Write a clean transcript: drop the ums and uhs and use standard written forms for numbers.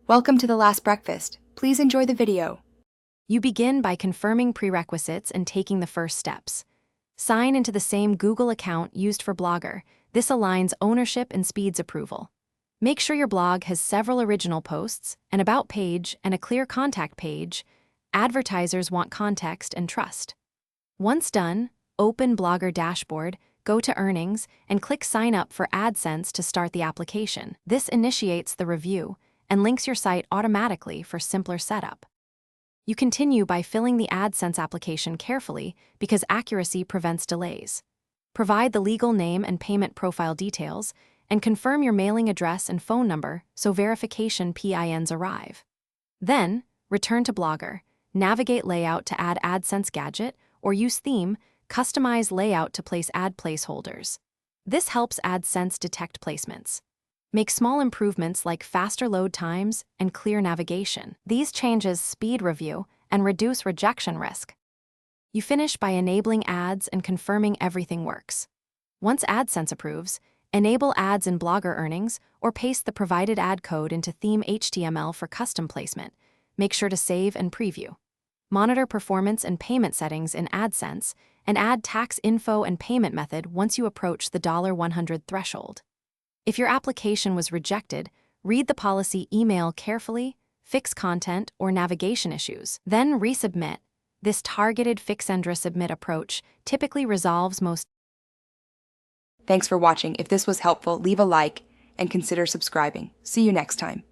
Welcome to The Last Breakfast. Please enjoy the video. You begin by confirming prerequisites and taking the first steps. Sign into the same Google account used for Blogger. This aligns ownership and speeds approval. Make sure your blog has several original posts, an about page, and a clear contact page. Advertisers want context and trust. Once done, open Blogger dashboard, go to Earnings, and click Sign Up for AdSense to start the application. This initiates the review and links your site automatically for simpler setup. You continue by filling the AdSense application carefully because accuracy prevents delays. Provide the legal name and payment profile details, and confirm your mailing address and phone number so verification PINs arrive. Then, return to Blogger, navigate layout to add AdSense gadget, or use theme, customize layout to place ad placeholders. This helps AdSense detect placements. Make small improvements like faster load times and clear navigation. These changes speed review and reduce rejection risk. You finish by enabling ads and confirming everything works. Once AdSense approves, enable ads in Blogger Earnings or paste the provided ad code into theme HTML for custom placement. Make sure to save and preview. Monitor performance and payment settings in AdSense and add tax info and payment method once you approach the $100 threshold. If your application was rejected, read the policy email carefully, fix content or navigation issues, then resubmit. This targeted fix and resubmit approach typically resolves most. Thanks for watching. If this was helpful, leave a like and consider subscribing. See you next time.